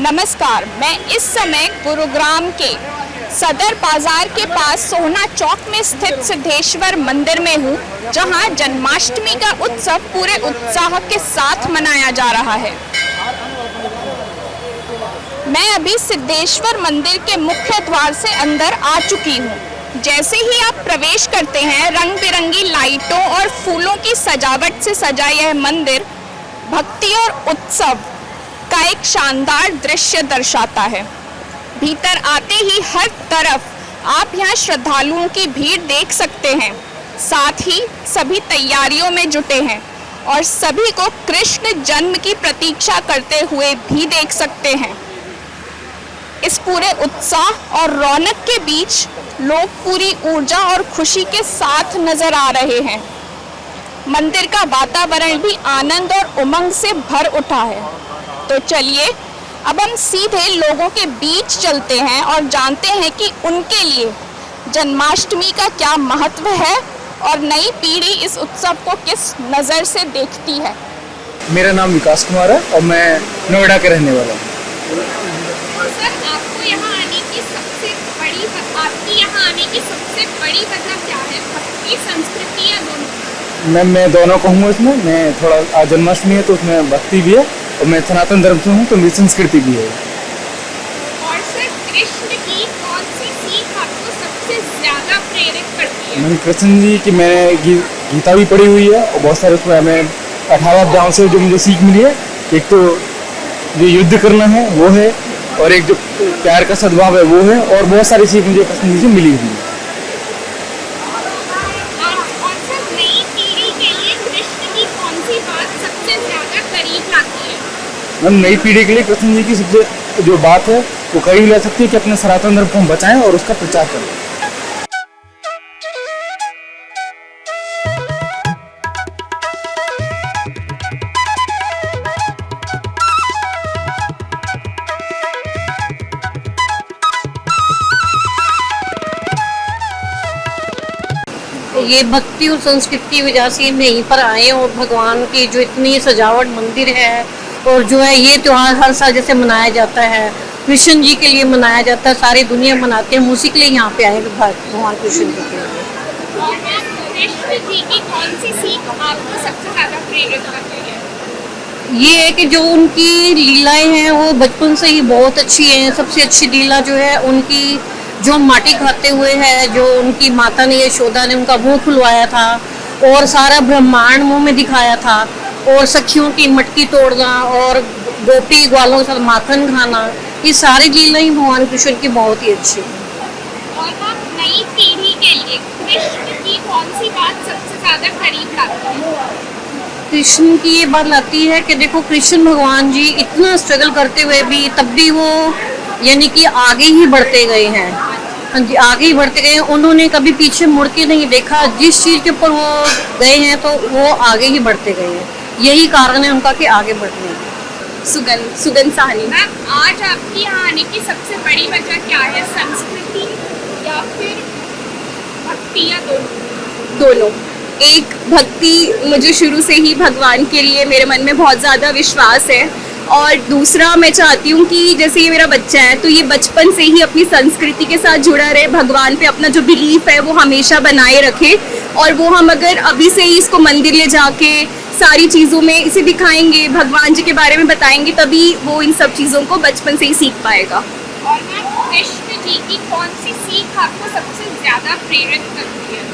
नमस्कार, मैं इस समय गुरुग्राम के सदर बाजार के पास सोहना चौक में स्थित सिद्धेश्वर मंदिर में हूँ, जहाँ जन्माष्टमी का उत्सव पूरे उत्साह के साथ मनाया जा रहा है। मैं अभी सिद्धेश्वर मंदिर के मुख्य द्वार से अंदर आ चुकी हूँ। जैसे ही आप प्रवेश करते हैं, रंग बिरंगी लाइटों और फूलों की सजावट से सजा यह मंदिर भक्ति और उत्सव का एक शानदार दृश्य दर्शाता है। भीतर आते ही हर तरफ आप यहाँ श्रद्धालुओं की भीड़ देख सकते हैं। साथ ही सभी तैयारियों में जुटे हैं और सभी को कृष्ण जन्म की प्रतीक्षा करते हुए भी देख सकते हैं। इस पूरे उत्साह और रौनक के बीच लोग पूरी ऊर्जा और खुशी के साथ नजर आ रहे हैं। मंदिर का वातावरण भी आनंद और उमंग से भर उठा है। तो चलिए अब हम सीधे लोगों के बीच चलते हैं और जानते हैं कि उनके लिए जन्माष्टमी का क्या महत्व है और नई पीढ़ी इस उत्सव को किस नज़र से देखती है। मेरा नाम विकास कुमार है और मैं नोएडा के रहने वाला हूँ। सर, आपकी यहाँ आने की सबसे बड़ी वजह क्या है? भक्ति, संस्कृति या दोनों? मैं दोनों कहूँगा इसमें। मैं थोड़ा आज जन्माष्टमी है तो उसमें भक्ति भी है और मैं सनातन धर्म से हूँ तो मेरी संस्कृति भी है। और सर, कृष्ण की कौन सी सीख आपको सबसे ज्यादा प्रेरित करती है? मैंने कृष्ण जी की मैंने गीता भी पढ़ी हुई है और बहुत सारे उसमें हमें 18 अध्यायों से जो मुझे सीख मिली है, एक तो जो युद्ध करना है वो है और एक जो प्यार का सद्भाव है वो है, और बहुत सारी सीख मुझे कृष्ण जी से मिली हुई है। और सर, नई पीढ़ी के लिए कृष्ण की कौन सी बात सबसे ज्यादा करीब लाती है? हम नई पीढ़ी के लिए कृष्ण जी की सबसे जो बात है वो करीब ला सकती है कि अपने सनातन धर्म को हम बचाएं और उसका प्रचार करें। ये भक्ति और संस्कृति की वजह से हम यहीं पर आए और भगवान की जो इतनी सजावट मंदिर है और जो है ये त्योहार हर साल जैसे मनाया जाता है, कृष्ण जी के लिए मनाया जाता है, सारी दुनिया मनाते हैं, उसी के लिए यहाँ पे आए भगवान कृष्ण जी के लिए। और कृष्ण जी की कौन सी सीख आपको सबसे ज्यादा प्रेरित करती है? ये है कि जो उनकी लीलाएं हैं वो बचपन से ही बहुत अच्छी हैं। सबसे अच्छी लीला जो है उनकी जो माटी खाते हुए है, जो उनकी माता ने यशोदा ने उनका मुंह खुलवाया था और सारा ब्रह्मांड मुंह में दिखाया था, और सखियों की मटकी तोड़ना और गोपी ग्वालों के साथ माखन खाना, ये सारी लीलाएं भगवान कृष्ण की बहुत ही अच्छी है। और आप नई पीढ़ी के लिए कृष्ण की कौन सी बात सबसे ज्यादा करीब लाती है? कृष्ण की ये बात लाती है कि देखो, कृष्ण भगवान जी इतना स्ट्रगल करते हुए भी तब भी वो यानी कि आगे ही बढ़ते गए हैं। हाँ जी, आगे ही बढ़ते गए। उन्होंने कभी पीछे मुड़ के नहीं देखा। जिस चीज़ के ऊपर वो गए हैं तो वो आगे ही बढ़ते गए हैं। यही कारण है उनका कि आगे बढ़ने का। सुगन साहनी मैम, आज आपकी यहाँ आने की सबसे बड़ी वजह क्या है? संस्कृति या फिर भक्ति या दोनों? एक भक्ति, मुझे शुरू से ही भगवान के लिए मेरे मन में बहुत ज़्यादा विश्वास है, और दूसरा मैं चाहती हूँ कि जैसे ये मेरा बच्चा है तो ये बचपन से ही अपनी संस्कृति के साथ जुड़ा रहे, भगवान पे अपना जो बिलीफ है वो हमेशा बनाए रखे, और वो हम अगर अभी से ही इसको मंदिर ले जाके सारी चीज़ों में इसे दिखाएंगे, भगवान जी के बारे में बताएंगे, तभी वो इन सब चीज़ों को बचपन से ही सीख पाएगा। और कृष्ण जी की कौन सी सीख आपको सबसे ज़्यादा प्रेरित करती है?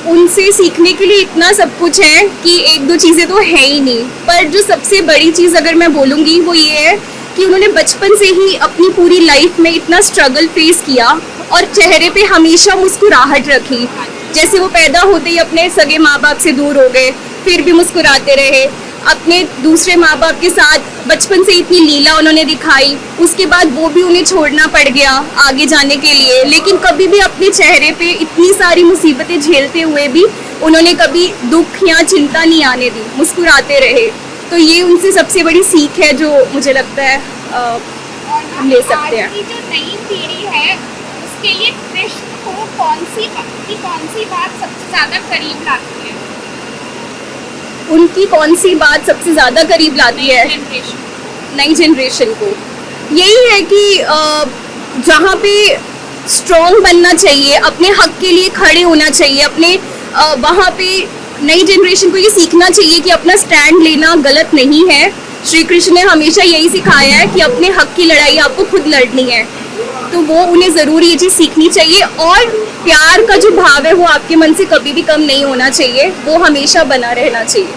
उनसे सीखने के लिए इतना सब कुछ है कि एक दो चीज़ें तो है ही नहीं, पर जो सबसे बड़ी चीज़ अगर मैं बोलूँगी वो ये है कि उन्होंने बचपन से ही अपनी पूरी लाइफ में इतना स्ट्रगल फेस किया और चेहरे पे हमेशा मुस्कुराहट रखी। जैसे वो पैदा होते ही अपने सगे माँ बाप से दूर हो गए, फिर भी मुस्कुराते रहे। अपने दूसरे माँ बाप के साथ बचपन से इतनी लीला उन्होंने दिखाई, उसके बाद वो भी उन्हें छोड़ना पड़ गया आगे जाने के लिए, लेकिन कभी भी अपने चेहरे पे इतनी सारी मुसीबतें झेलते हुए भी उन्होंने कभी दुख या चिंता नहीं आने दी, मुस्कुराते रहे। तो ये उनसे सबसे बड़ी सीख है जो मुझे लगता है हम ले सकते हैं। जो नई पीढ़ी है उसके लिए कृष्ण को कौन सी बात सबसे ज़्यादा करीब लाती है? उनकी कौन सी बात सबसे ज़्यादा करीब लाती है नई जनरेशन को? यही है कि जहाँ पे स्ट्रॉन्ग बनना चाहिए, अपने हक के लिए खड़े होना चाहिए, अपने वहाँ पे नई जनरेशन को ये सीखना चाहिए कि अपना स्टैंड लेना गलत नहीं है। श्री कृष्ण ने हमेशा यही सिखाया है कि अपने हक की लड़ाई आपको खुद लड़नी है, तो वो उन्हें ज़रूर ये चीज़ सीखनी चाहिए। और प्यार का जो भाव है वो आपके मन से कभी भी कम नहीं होना चाहिए, वो हमेशा बना रहना चाहिए।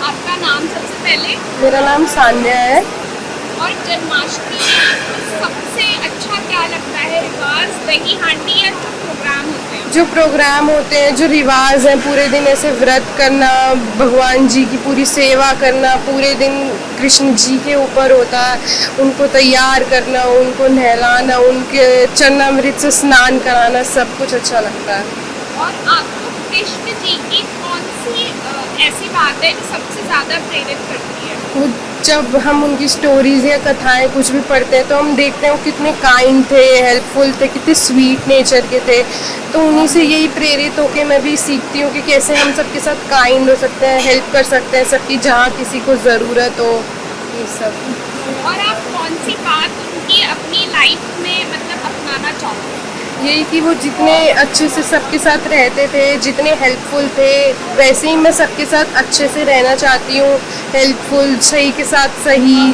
आपका नाम सबसे पहले? मेरा नाम सान्या है। और जन्माष्टमी में सबसे अच्छा क्या लगता है? रिवाज, दही हांडी या जो प्रोग्राम होते हैं? जो प्रोग्राम होते हैं, जो रिवाज हैं, पूरे दिन ऐसे व्रत करना, भगवान जी की पूरी सेवा करना, पूरे दिन कृष्ण जी के ऊपर होता है, उनको तैयार करना, उनको नहलाना, उनके चरणामृत से स्नान कराना, सब कुछ अच्छा लगता है। और आपको कृष्ण जी की कौन सी ऐसी बात है जो सबसे ज़्यादा प्रेरित करती है? वो जब हम उनकी स्टोरीज या कथाएं कुछ भी पढ़ते हैं तो हम देखते हैं वो कितने काइंड थे, हेल्पफुल थे, कितने स्वीट नेचर के थे। तो उन्हीं से यही प्रेरित होकर मैं भी सीखती हूँ कि कैसे हम सबके साथ काइंड हो सकते हैं, हेल्प कर सकते हैं सबकी, जहाँ किसी को ज़रूरत हो, ये सब। और आप कौन सी बात उनकी अपनी लाइफ में मतलब अपनाना चाहोगे? यही कि वो जितने अच्छे से सबके साथ रहते थे, जितने हेल्पफुल थे, वैसे ही मैं सबके साथ अच्छे से रहना चाहती हूँ। हेल्पफुल, सही के साथ सही,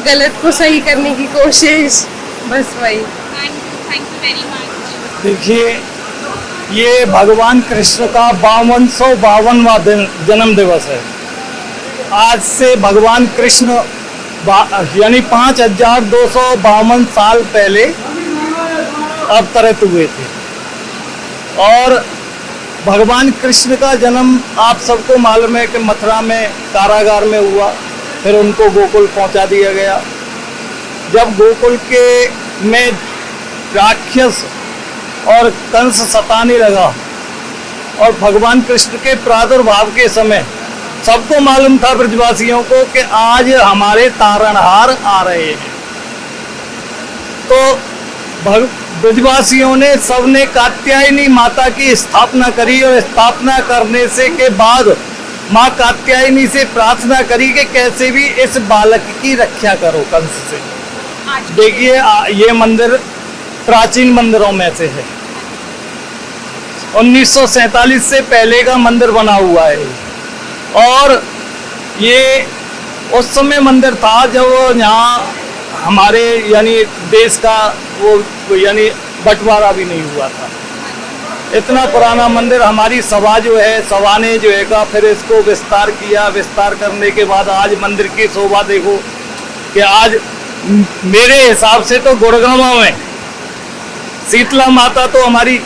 गलत को सही करने की कोशिश, बस वही। Thank you very much. देखिए, ये भगवान कृष्ण का 52वां जन्म दिवस है। आज से भगवान कृष्ण यानी 5252 साल पहले अवतरित हुए थे। और भगवान कृष्ण का जन्म आप सबको मालूम है कि मथुरा में कारागार में हुआ, फिर उनको गोकुल पहुंचा दिया गया। जब गोकुल के में राक्षस और कंस सताने लगा और भगवान कृष्ण के प्रादुर्भाव के समय सबको मालूम था ब्रजवासियों को कि आज हमारे तारणहार आ रहे हैं, तो ब्रजवासियों ने सबने कात्यायनी माता की स्थापना करी। और स्थापना करने से के बाद माँ कात्यायनी से प्रार्थना करी कि कैसे भी इस बालक की रक्षा करो कंस से। देखिए, ये मंदिर प्राचीन मंदिरों में से है। 1947 से पहले का मंदिर बना हुआ है। और ये उस समय मंदिर था जब यहाँ हमारे यानी देश का वो यानी बंटवारा भी नहीं हुआ था। इतना पुराना मंदिर। हमारी सभा जो है, सभा ने जो है का फिर इसको विस्तार किया। विस्तार करने के बाद आज मंदिर की शोभा देखो कि आज मेरे हिसाब से तो गुड़गांव में शीतला माता तो हमारी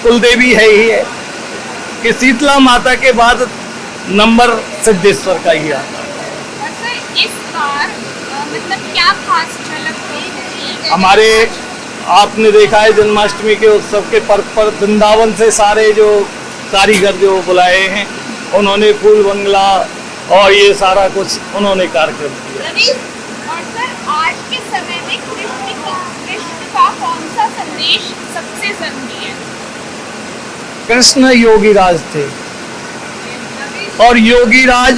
कुलदेवी है ही है, कि शीतला माता के बाद नंबर सिद्धेश्वर का ही आता है। और सर इस बार मतलब क्या खास झलक थी? हमारे आपने देखा है जन्माष्टमी के उत्सव के पर्व पर वृंदावन से सारे जो कारीगर जो बुलाए हैं, उन्होंने फूल बंगला और ये सारा कुछ उन्होंने कार्यक्रम किया। और सर आज के समय में कृष्ण का कौन सा संदेश सबसे जरूरी है? कृष्ण योगीराज थे और योगीराज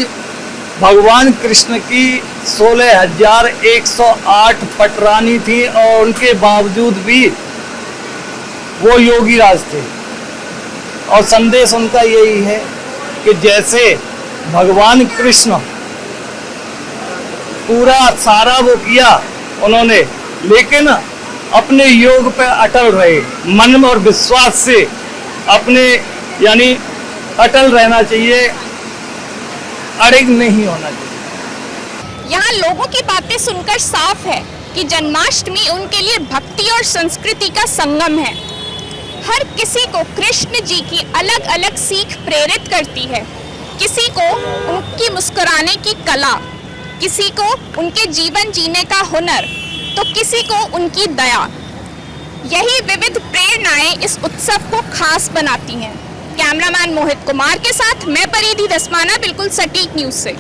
भगवान कृष्ण की 16,108 पटरानी थी और उनके बावजूद भी वो योगीराज थे। और संदेश उनका यही है कि जैसे भगवान कृष्ण पूरा सारा वो किया उन्होंने, लेकिन अपने योग पे अटल रहे, मन और विश्वास से अपने यानी अटल रहना चाहिए, अड़िग नहीं होना चाहिए। यहाँ लोगों की बातें सुनकर साफ है कि जन्माष्टमी उनके लिए भक्ति और संस्कृति का संगम है। हर किसी को कृष्ण जी की अलग अलग सीख प्रेरित करती है। किसी को उनकी मुस्कुराने की कला, किसी को उनके जीवन जीने का हुनर, तो किसी को उनकी दया। यही विविध प्रेरणाएं इस उत्सव को खास बनाती हैं। कैमरामैन मोहित कुमार के साथ मैं परिधि दसमाना, बिल्कुल सटीक न्यूज़ से।